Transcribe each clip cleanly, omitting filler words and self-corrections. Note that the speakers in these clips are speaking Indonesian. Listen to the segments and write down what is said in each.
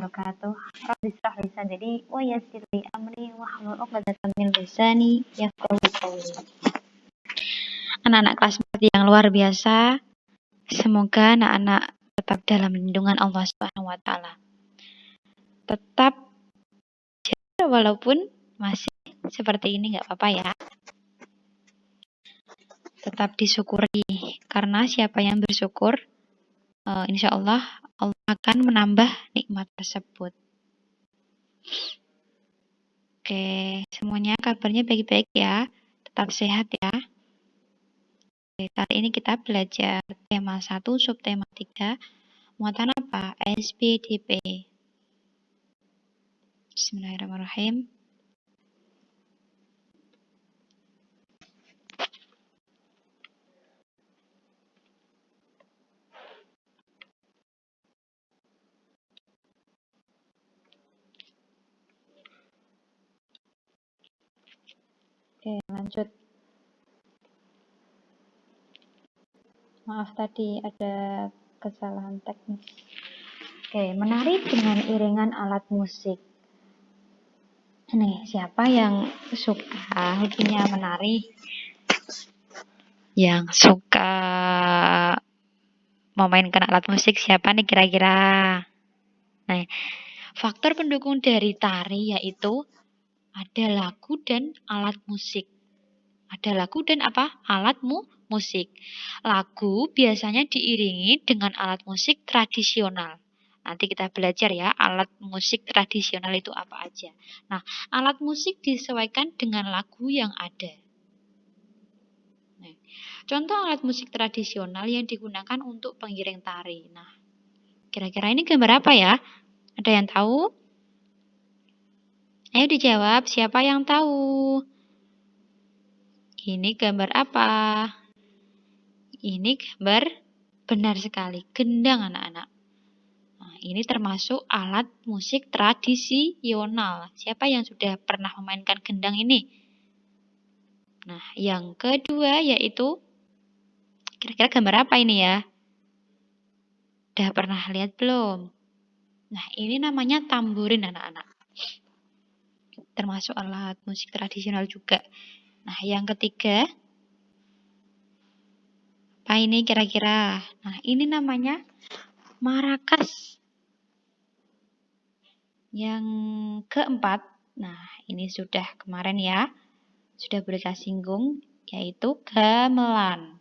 wabarakatuh. Rabbi shrah li sadri wa yassir li amri wahlul 'uqdatam min lisani yafqahu qawli. Anak-anak kelas 4 yang luar biasa, semoga anak-anak tetap dalam lindungan Allah Subhanahu wa taala. Tetap walaupun masih seperti ini enggak apa-apa ya. Tetap disyukuri, karena siapa yang bersyukur, insya Allah akan menambah nikmat tersebut. Oke, semuanya kabarnya baik-baik ya, tetap sehat ya. Oke, kali ini kita belajar tema 1, subtema 3, muatan apa? SPDP. Bismillahirrahmanirrahim. Oke, lanjut. Maaf tadi ada kesalahan teknis. Oke, menari dengan iringan alat musik. Nih, siapa yang suka hobinya menari? Yang suka memainkan alat musik siapa nih kira-kira? Nah, faktor pendukung dari tari yaitu ada lagu dan alat musik. Ada lagu dan apa? Alat musik. Lagu biasanya diiringi dengan alat musik tradisional. Nanti kita belajar ya, alat musik tradisional itu apa aja. Nah, alat musik disesuaikan dengan lagu yang ada. Nah, contoh alat musik tradisional yang digunakan untuk pengiring tari. Nah, kira-kira ini gambar apa ya? Ada yang tahu? Ayo dijawab, siapa yang tahu? Ini gambar apa? Ini gambar benar sekali, gendang anak-anak. Nah, ini termasuk alat musik tradisional. Siapa yang sudah pernah memainkan gendang ini? Nah, yang kedua yaitu, kira-kira gambar apa ini ya? Udah pernah lihat belum? Nah, ini namanya tamborin anak-anak. Termasuk alat musik tradisional juga. Nah, yang ketiga, apa ini kira-kira? Nah, ini namanya marakas. Yang keempat, nah ini sudah kemarin ya, sudah berita singgung, yaitu gamelan.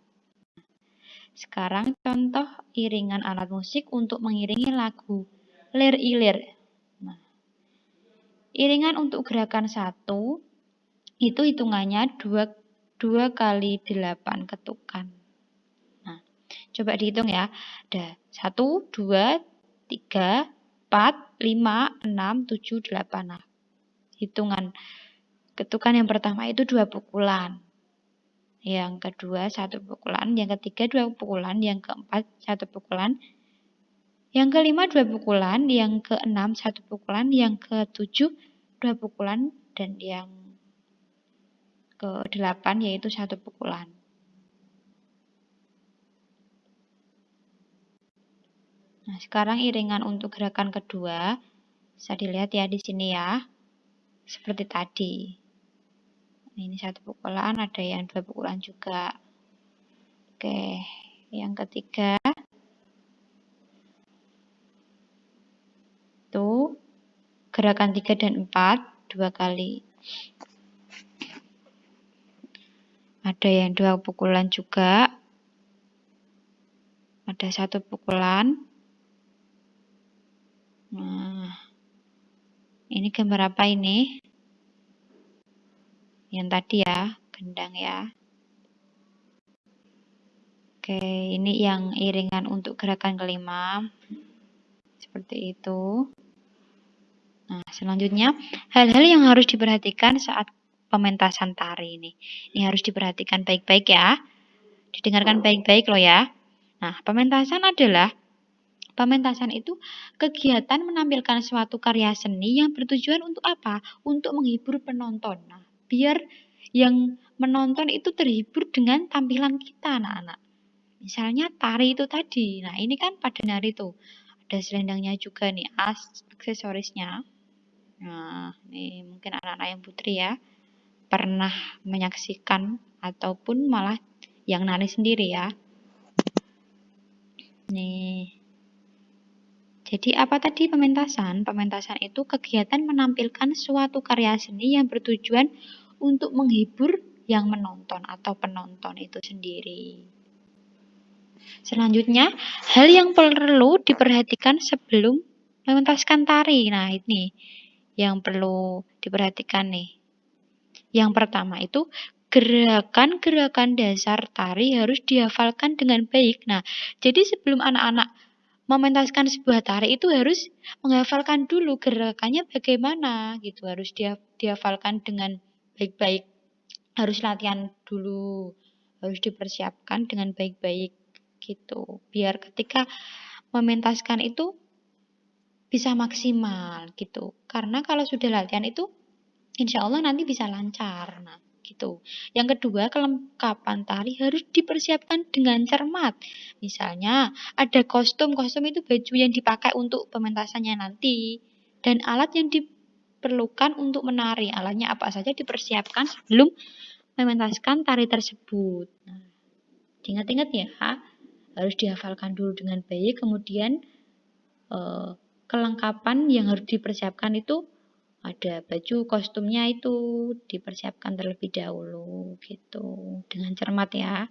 Sekarang contoh iringan alat musik untuk mengiringi lagu lir-ilir. Nah, iringan untuk gerakan 1 itu hitungannya 2 kali 8 ketukan. Nah, coba dihitung ya. Ada 1, 2, 3, 4, 5, 6, 7, 8. Nah, hitungan ketukan yang pertama itu 2 pukulan. Yang kedua 1 pukulan, yang ketiga 2 pukulan, yang keempat 1 pukulan. Yang kelima 2 pukulan, yang keenam 1 pukulan, yang ketujuh 2 pukulan, dan yang ke-8 yaitu 1 pukulan. Nah, sekarang iringan untuk gerakan kedua bisa dilihat ya di sini ya. Seperti tadi. Ini 1 pukulan, ada yang 2 pukulan juga. Oke, yang ketiga itu gerakan 3 dan 4 2 kali. Ada yang 2 pukulan juga. Ada 1 pukulan. Nah, ini gambar apa ini? Yang tadi ya, gendang ya. Oke, ini yang iringan untuk gerakan kelima. Seperti itu. Nah, selanjutnya, hal-hal yang harus diperhatikan saat pementasan tari ini. Ini harus diperhatikan baik-baik ya. Didengarkan baik-baik loh ya. Nah, pementasan itu kegiatan menampilkan suatu karya seni yang bertujuan untuk apa? Untuk menghibur penonton. Nah, biar yang menonton itu terhibur dengan tampilan kita anak-anak. Misalnya tari itu tadi. Nah, ini kan pada nari itu. Ada selendangnya juga nih, aksesorisnya. Nah, ini mungkin anak-anak yang putri ya, pernah menyaksikan ataupun malah yang nari sendiri ya. Nih. Jadi apa tadi pementasan? Pementasan itu kegiatan menampilkan suatu karya seni yang bertujuan untuk menghibur yang menonton atau penonton itu sendiri. Selanjutnya, hal yang perlu diperhatikan sebelum mementaskan tari. Nah, ini yang perlu diperhatikan nih. Yang pertama itu gerakan-gerakan dasar tari harus dihafalkan dengan baik. Nah, jadi sebelum anak-anak mementaskan sebuah tari itu harus menghafalkan dulu gerakannya bagaimana gitu, harus dihafalkan dengan baik-baik. Harus latihan dulu, harus dipersiapkan dengan baik-baik gitu. Biar ketika mementaskan itu bisa maksimal gitu. Karena kalau sudah latihan itu insya Allah nanti bisa lancar. Nah, gitu. Yang kedua, kelengkapan tari harus dipersiapkan dengan cermat. Misalnya, ada kostum itu baju yang dipakai untuk pementasannya nanti. Dan alat yang diperlukan untuk menari. Alatnya apa saja dipersiapkan sebelum mementaskan tari tersebut. Nah, ingat-ingat ya, harus dihafalkan dulu dengan baik, kemudian kelengkapan yang harus dipersiapkan itu ada baju kostumnya itu dipersiapkan terlebih dahulu gitu, dengan cermat ya.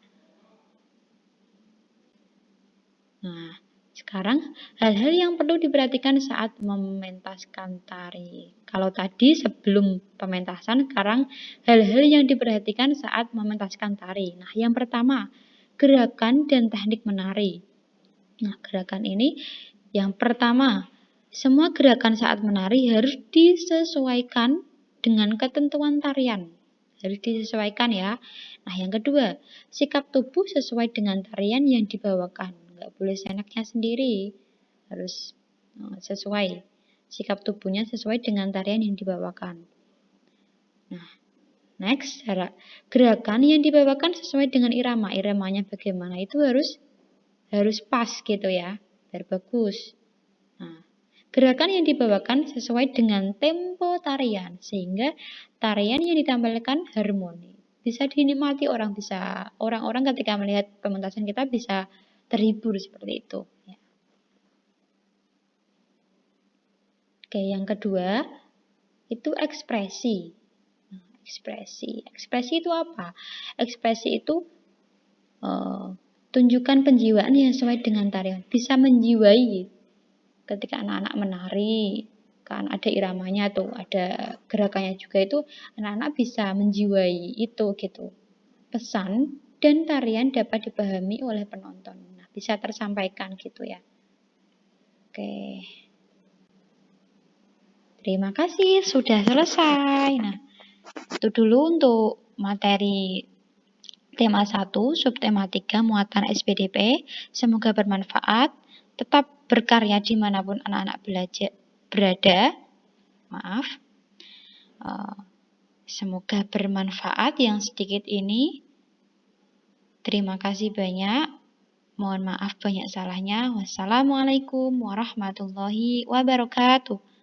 Nah, sekarang hal-hal yang perlu diperhatikan saat mementaskan tari. Kalau tadi sebelum pementasan, sekarang hal-hal yang diperhatikan saat mementaskan tari. Nah, yang pertama, gerakan dan teknik menari. Nah, gerakan ini yang pertama, semua gerakan saat menari harus disesuaikan dengan ketentuan tarian. Harus disesuaikan ya. Nah, yang kedua, sikap tubuh sesuai dengan tarian yang dibawakan. Nggak boleh seenaknya sendiri. Harus sesuai. Sikap tubuhnya sesuai dengan tarian yang dibawakan. Nah, next, gerakan yang dibawakan sesuai dengan irama. Iramanya bagaimana itu harus pas gitu ya, biar bagus. Nah, gerakan yang dibawakan sesuai dengan tempo tarian, sehingga tarian yang ditampilkan harmoni. Bisa dinikmati orang-orang ketika melihat pementasan kita bisa terhibur seperti itu. Ya. Oke, yang kedua itu ekspresi. Nah, ekspresi itu apa? Ekspresi itu tunjukkan penjiwaan yang sesuai dengan tarian. Bisa menjiwai ketika anak-anak menari, kan ada iramanya tuh, ada gerakannya juga itu, anak-anak bisa menjiwai itu gitu. Pesan dan tarian dapat dipahami oleh penonton. Nah, bisa tersampaikan gitu ya. Oke. Terima kasih, sudah selesai. Nah, itu dulu untuk materi tema 1, subtema 3, muatan SPDP. Semoga bermanfaat. Tetap berkarya dimanapun anak-anak berada. Maaf. Semoga bermanfaat yang sedikit ini. Terima kasih banyak. Mohon maaf banyak salahnya. Wassalamualaikum warahmatullahi wabarakatuh.